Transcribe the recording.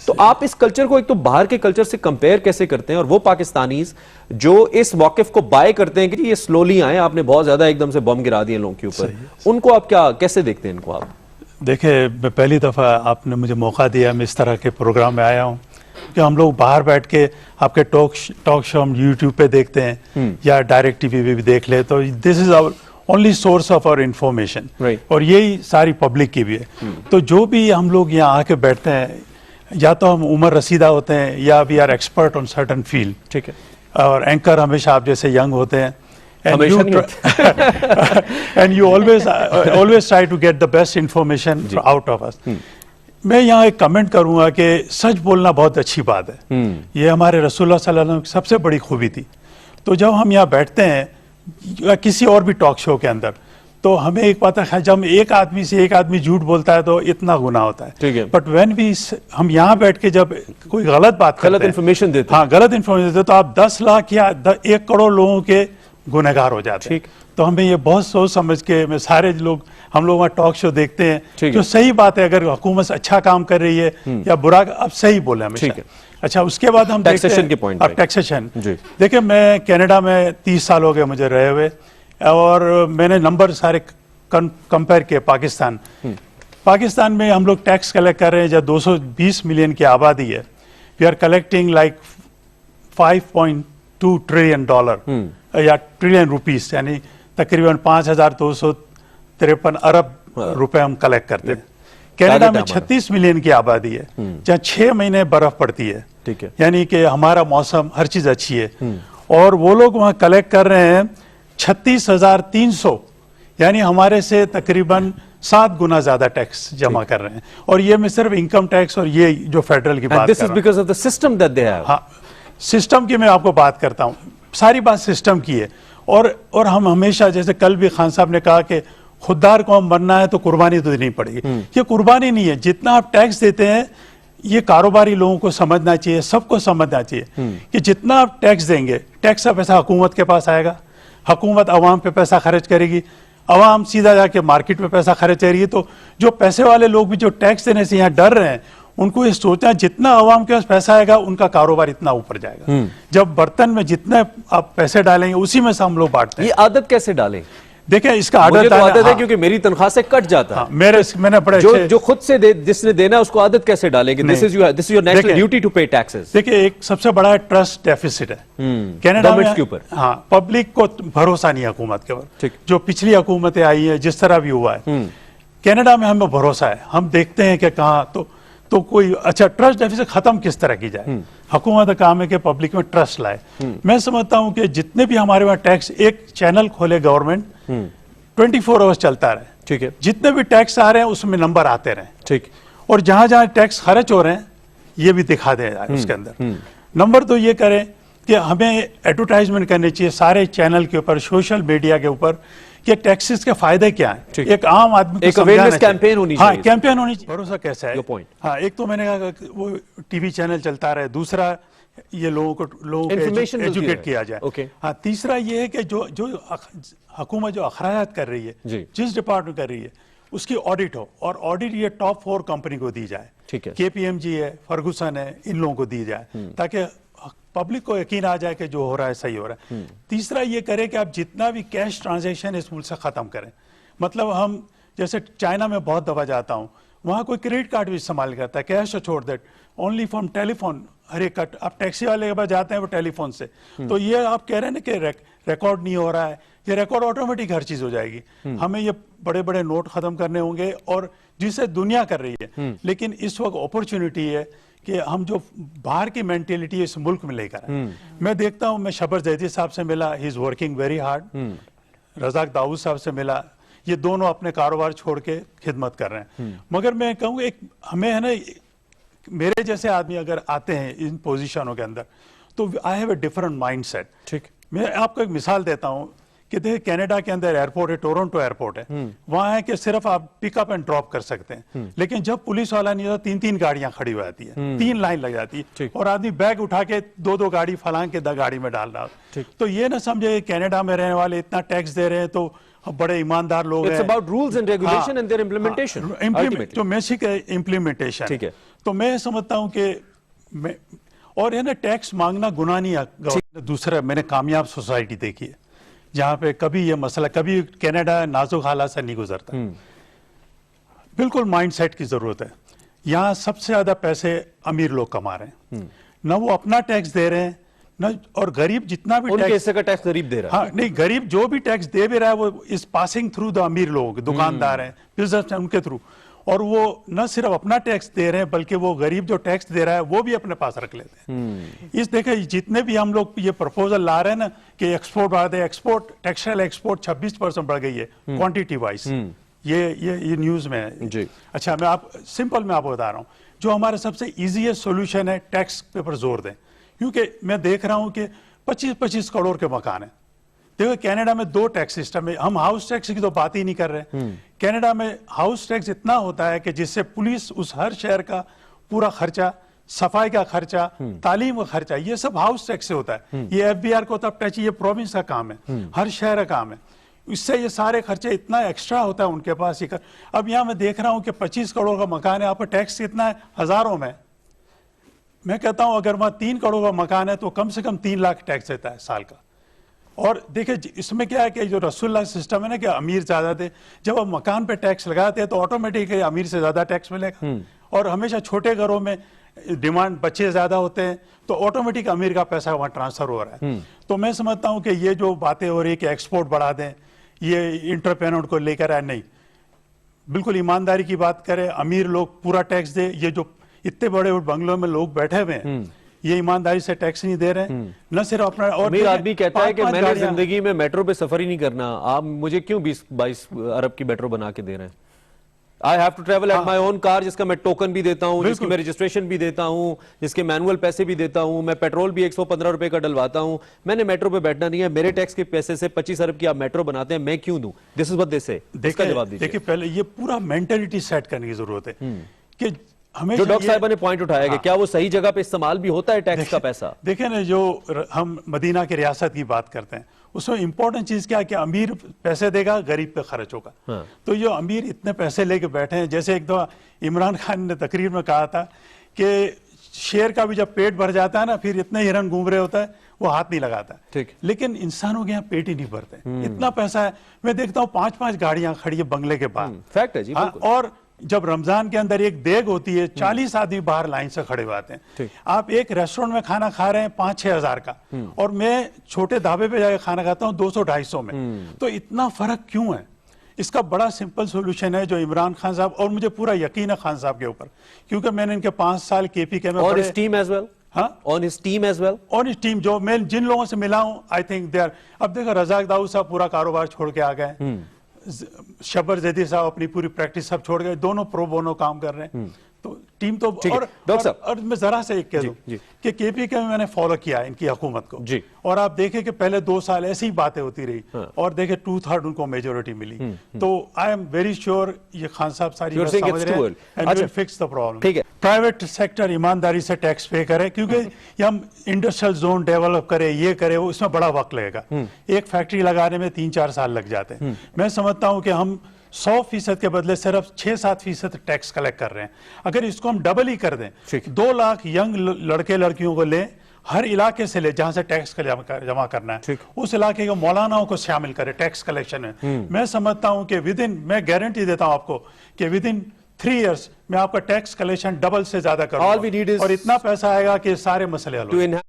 तो आप इस कल्चर को एक तो बाहर के कल्चर से कंपेयर कैसे करते हैं, और वो पाकिस्तानीज जो इस मौकिफ को बाय करते हैं कि ये स्लोली आए, आपने बहुत ज्यादा एकदम से बम गिरा दिए लोगों के ऊपर, उनको आप कैसे देखते हैं इनको आप? देखिए, मैं पहली दफ़ा आपने मुझे मौका दिया, मैं इस तरह के प्रोग्राम में आया हूँ कि हम लोग बाहर बैठ के आपके टॉक शो हम यूट्यूब पे देखते हैं या डायरेक्ट टीवी पे भी देख ले, तो this is our only source of our information, और यही सारी पब्लिक की भी है। तो जो भी हम लोग यहाँ आके बैठते हैं, या तो हम उम्र रसीदा होते हैं या we are expert on certain field, ठीक है, और एंकर हमेशा आप जैसे यंग होते हैं, and you always try to get the best information out of us. मैं यहाँ एक कमेंट करूंगा कि सच बोलना बहुत अच्छी बात है, ये हमारे रसूलुल्लाह सल्लल्लाहु अलैहि वसल्लम की सबसे बड़ी खूबी थी। तो जब हम यहाँ बैठते हैं या किसी और भी टॉक शो के अंदर, तो हमें एक बात है, जब एक आदमी झूठ बोलता है तो इतना गुनाह होता है, बट व्हेन वी हम यहाँ बैठ के जब कोई गलत इन्फॉर्मेशन देते हैं, गलत इन्फॉर्मेशन देते, तो आप 10 लाख या 1 करोड़ लोगों के गुनहगार हो जाते हैं। तो हमें ये बहुत सोच समझ के, मैं सारे लोग, हम लोग वहाँ टॉक शो देखते हैं, जो सही बात है, अगर हुकूमत अच्छा काम कर रही है या बुरा, अब सही बोले हमेशा। अच्छा, उसके बाद हम टैक्सेशन के पॉइंट, अब टैक्सेशन देखिए, मैं कनाडा में 30 साल हो गए मुझे रहे हुए, और मैंने नंबर सारे कंपेयर किए। पाकिस्तान में हम लोग टैक्स कलेक्ट कर रहे हैं, जब 220 मिलियन की आबादी है, we are collecting like $5.2 trillion या ट्रिलियन रुपीस, यानी तकरीबन 5,253 अरब रुपए हम कलेक्ट करते हैं। कनाडा में 36 मिलियन की आबादी है, जहाँ 6 महीने बर्फ पड़ती है, ठीक है, यानी कि हमारा मौसम हर चीज अच्छी है, और वो लोग वहाँ कलेक्ट कर रहे हैं 36,300, यानी हमारे से तकरीबन 7 गुना ज्यादा टैक्स जमा कर रहे हैं। और ये मैं सिर्फ इनकम टैक्स और ये जो फेडरल की बात कर रहा हूं, because of the system that they have. हाँ, सिस्टम की मैं आपको बात करता हूँ, सारी बात सिस्टम की है। और हम हमेशा, जैसे कल भी खान साहब ने कहा कि खुददार को हम बनना है तो कुर्बानी तो देनी पड़ेगी। ये कुर्बानी नहीं है, जितना आप टैक्स देते हैं, ये कारोबारी लोगों को समझना चाहिए, सबको समझना चाहिए कि जितना आप टैक्स देंगे, टैक्स का पैसा हुकूमत के पास आएगा, हुकूमत अवाम पे पैसा खर्च करेगी, अवाम सीधा जाके मार्केट में पैसा खर्च करेगी। तो जो पैसे वाले लोग भी जो टैक्स देने से यहाँ डर रहे हैं, उनको ये सोचना, जितना अवाम के पास पैसा आएगा उनका कारोबार इतना ऊपर जाएगा। जब बर्तन में जितने आप पैसे डालेंगे, उसी में से हम लोग बांटते हैं। ये आदत कैसे डालें? देखिए, इसका आदत है, क्योंकि मेरी तनख्वाह से कट जाता है। मैंने पढ़ा, जो खुद से जिसने देना है, उसको आदत कैसे डालेंगे? This is your national duty to pay taxes. देखिए, एक सबसे बड़ा ट्रस्ट डेफिसिट है कनाडा में के ऊपर। हाँ, पब्लिक को भरोसा नहीं है हुकूमत के ऊपर। जो पिछली हुकूमतें आई है, जिस तरह भी हुआ है, कनाडा में हमें भरोसा है। हम देखते हैं कि कहाँ तो कोई अच्छा ट्रस्ट डेफिसिट खत्म किस तरह की जाए। हुकूमत का काम है कि पब्लिक में ट्रस्ट लाए। मैं समझता हूं कि जितने भी हमारे वहां टैक्स, एक चैनल खोले गवर्नमेंट, 24 आवर्स चलता रहे, ठीक है, जितने भी टैक्स आ रहे हैं उसमें नंबर आते रहे, ठीक, और जहां जहां टैक्स खर्च हो रहे हैं ये भी दिखा दे उसके अंदर नंबर। तो ये करें कि हमें एडवर्टाइजमेंट करनी चाहिए सारे चैनल के ऊपर, सोशल मीडिया के ऊपर, कि टैक्सेस के फायदे क्या हैं। एक आम आदमी एक अवेयरनेस कैंपेन होनी चाहिए। हाँ, कैंपेन होनी चाहिए। भरोसा कैसा है, हाँ, एक तो मैंने कहा कि वो टीवी चैनल चलता रहे, दूसरा ये लोगों को एजुकेट किया जाए। हाँ, तीसरा ये है कि जो हुकूमत जो अखराजात कर रही है, जिस डिपार्टमेंट कर रही है, उसकी ऑडिट हो, और ऑडिट ये टॉप 4 कंपनी को दी जाए, ठीक है, KPMG है, फर्गुसन है, इन लोगों को दी जाए, ताकि पब्लिक को यकीन आ जाए कि जो हो रहा है सही हो रहा है। तीसरा ये करें कि आप जितना भी कैश ट्रांजैक्शन इस मुल्क से खत्म करें। मतलब हम जैसे चाइना में बहुत दफा जाता हूँ, वहाँ कोई क्रेडिट कार्ड भी इस्तेमाल करता है, कैश छोड़ देट, ओनली फ्रॉम टेलीफोन। हर एक आप टैक्सी वाले के पास जाते हैं वो टेलीफोन से। तो ये आप कह रहे हैं ना कि रिकॉर्ड नहीं हो रहा है, ये रिकॉर्ड ऑटोमेटिक हर चीज हो जाएगी। हमें ये बड़े बड़े नोट खत्म करने होंगे, और जिसे दुनिया कर रही है। लेकिन इस वक्त अपॉर्चुनिटी है कि हम जो बाहर की मेंटेलिटी इस मुल्क में लेकर आए। मैं देखता हूं, मैं शबर जैदी साहब से मिला, he is working very hard, Razzaq Dawood साहब से मिला, ये दोनों अपने कारोबार छोड़ के खिदमत कर रहे हैं। मगर मैं कहूँ, एक हमें है ना, मेरे जैसे आदमी अगर आते हैं इन पोजीशनों के अंदर, तो I have a different mindset. ठीक, मैं आपको एक मिसाल देता हूं कि देखिए, कनाडा के अंदर एयरपोर्ट है, टोरंटो एयरपोर्ट है, वहां है कि सिर्फ आप पिकअप एंड ड्रॉप कर सकते हैं। लेकिन जब पुलिस वाला नहीं होता, 3-3 गाड़ियां खड़ी हो जाती है, 3 लाइन लग जाती है, और आदमी बैग उठा के 2-2 गाड़ी फलांग के गाड़ी में डाल रहा है। तो ये ना समझे कनाडा में रहने वाले इतना टैक्स दे रहे हैं तो बड़े ईमानदार लोग हैं। It's about rules and regulation and their implementation. जो बेसिक इम्प्लीमेंटेशन, ठीक है। तो मैं समझता हूं कि और है ना, टैक्स मांगना गुनाह नहीं है। दूसरा, मैंने कामयाब सोसाइटी देखी है जहां पे कभी ये मसला, कभी कनाडा नाजुक हालात से नहीं गुजरता। बिल्कुल माइंडसेट की जरूरत है। यहाँ सबसे ज्यादा पैसे अमीर लोग कमा रहे हैं, ना वो अपना टैक्स दे रहे हैं ना, और गरीब जितना भी टैक्स का टैक्स गरीब दे रहा है। हाँ, नहीं, गरीब जो भी टैक्स दे भी रहा है वो इस पासिंग थ्रू द अमीर लोग, दुकानदार हैं, बिजनेस उनके थ्रू, और वो न सिर्फ अपना टैक्स दे रहे हैं बल्कि वो गरीब जो टैक्स दे रहा है वो भी अपने पास रख लेते हैं। इस देखे जितने भी हम लोग ये प्रपोजल ला रहे हैं ना कि एक्सपोर्ट बढ़ा दे, एक्सपोर्ट, टेक्सटाइल एक्सपोर्ट 26% बढ़ गई है क्वांटिटी वाइज, ये न्यूज में है जी। अच्छा, मैं आपको बता रहा हूँ, जो हमारा सबसे इजीएस्ट सोल्यूशन है, टैक्स पे पर जोर दें, क्योंकि मैं देख रहा हूं कि 25-25 करोड़ के मकान है। देखो कनाडा में 2 टैक्स सिस्टम है, हम हाउस टैक्स की तो बात ही नहीं कर रहे। कनाडा में हाउस टैक्स इतना होता है कि जिससे पुलिस उस हर शहर का पूरा खर्चा, सफाई का खर्चा, तालीम का खर्चा, ये सब हाउस टैक्स से होता है। ये FBI को तब टच, ये प्रोविंस का काम है, हर शहर का काम है। इससे ये सारे खर्चे इतना एक्स्ट्रा होता है उनके पास। अब यहाँ मैं देख रहा हूँ कि 25 करोड़ का मकान है, आप टैक्स कितना है? हजारों में। मैं कहता हूं अगर वहां 3 करोड़ का मकान है तो कम से कम 3 लाख टैक्स देता है साल का। और देखिए इसमें क्या है कि जो रसूलुल्लाह सिस्टम है ना कि अमीर ज्यादा थे, जब आप मकान पे टैक्स लगाते हैं तो ऑटोमेटिकली अमीर से ज्यादा टैक्स मिलेगा। और हमेशा छोटे घरों में डिमांड, बच्चे ज्यादा होते हैं तो ऑटोमेटिक अमीर का पैसा वहां ट्रांसफर हो रहा है। तो मैं समझता हूं कि ये जो बातें हो रही है कि एक्सपोर्ट बढ़ा दें, ये इंटरप्रेन्योर को लेकर आए, नहीं, बिल्कुल ईमानदारी की बात करें, अमीर लोग पूरा टैक्स दे। ये जो इतने बड़े बंगलों में लोग बैठे हुए हैं, ये ईमानदारी से टैक्स नहीं दे रहे, न सिर्फ अपना। और अमीर आदमी कहता है कि मैंने जिंदगी में मेट्रो पे सफर ही नहीं करना, आप मुझे क्यों 20-22 अरब की मेट्रो बना के दे रहे हैं? I have to travel at my own car, जिसका मैं टोकन भी देता हूं, जिसकी मैं रजिस्ट्रेशन भी देता हूं, जिसके मैनुअल पैसे भी देता हूं, मैं पेट्रोल भी 115 रुपए का डलवाता हूं। मैंने मेट्रो पे बैठना नहीं है, मेरे टैक्स के पैसे से 25 अरब की आप मेट्रो बनाते हैं, मैं क्यों दूं? दिस इज व्हाट दे से। इसका जवाब दीजिए। देखिए पहले ये पूरा मेंटालिटी सेट करने की जरूरत है कि जो डॉक्टर साहिबा ने पॉइंट उठाया कि क्या वो सही जगह पे इस्तेमाल भी होता है टैक्स का पैसा? देखिए ना, जो हम मदीना की रियासत की बात करते हैं उसमें इंपॉर्टेंट चीज क्या है कि अमीर पैसे देगा, गरीब पे खर्च होगा। हाँ। तो ये अमीर इतने पैसे लेके बैठे हैं, जैसे एक दो इमरान खान ने तकरीर में कहा था कि शेर का भी जब पेट भर जाता है ना, फिर इतने हिरन घूम रहे होता है, वो हाथ नहीं लगाता। ठीक। लेकिन इंसानों के यहाँ पेट ही नहीं भरते, इतना पैसा है। मैं देखता हूँ 5-5 गाड़ियां खड़ी है बंगले के बाहर। फैक्ट है जी। और जब रमजान के अंदर एक देग होती है, 40 आदमी बाहर लाइन से खड़े हुए आते हैं। आप एक रेस्टोरेंट में खाना खा रहे हैं 5-6 हजार का, और मैं छोटे ढाबे पे जाकर खाना खाता हूँ 200-250 में। तो इतना फर्क क्यों है? इसका बड़ा सिंपल सॉल्यूशन है जो इमरान खान साहब, और मुझे पूरा यकीन है खान साहब के ऊपर, क्योंकि मैंने इनके 5 साल KPK में, और इस team as well, on his team as well, on his team, जो मैं जिन लोगों से मिला हूं, आई थिंक दे आर। अब देखो रजाक दाऊद साहब पूरा कारोबार छोड़ के आ गए, शब्बर जैदी साहब अपनी पूरी प्रैक्टिस सब छोड़ गए, दोनों प्रो बोनो काम कर रहे हैं। तो टीम तो, और मैं जरा से एक कह दूं कि KPK में मैंने फॉलो किया इनकी हुकूमत को जी। और आप देखें कि पहले 2 साल ऐसी ही बातें होती रही, और देखें 2/3 उनको मेजोरिटी मिली। तो आई एम वेरी श्योर ये खान साहब सारी बात समझ रहे हैं and will fix the problem. ठीक है, प्राइवेट सेक्टर ईमानदारी से टैक्स पे करे, क्योंकि हम इंडस्ट्रियल जोन डेवलप करे, ये करे, वो इसमें बड़ा वक्त लगेगा। एक फैक्ट्री लगाने में 3-4 साल लग जाते हैं। मैं समझता हूँ कि हम 100% के बदले सिर्फ 6-7% टैक्स कलेक्ट कर रहे हैं। अगर इसको हम डबल ही कर दें, 2 लाख यंग लड़के लड़कियों को ले, हर इलाके से ले जहां से टैक्स जमा करना है, उस इलाके के मौलानाओं को शामिल करें टैक्स कलेक्शन में। मैं समझता हूं कि मैं गारंटी देता हूं आपको कि विदिन 3 इयर्स में आपका टैक्स कलेक्शन डबल से ज्यादा करूंगा, और इतना पैसा आएगा कि सारे मसले हल हो।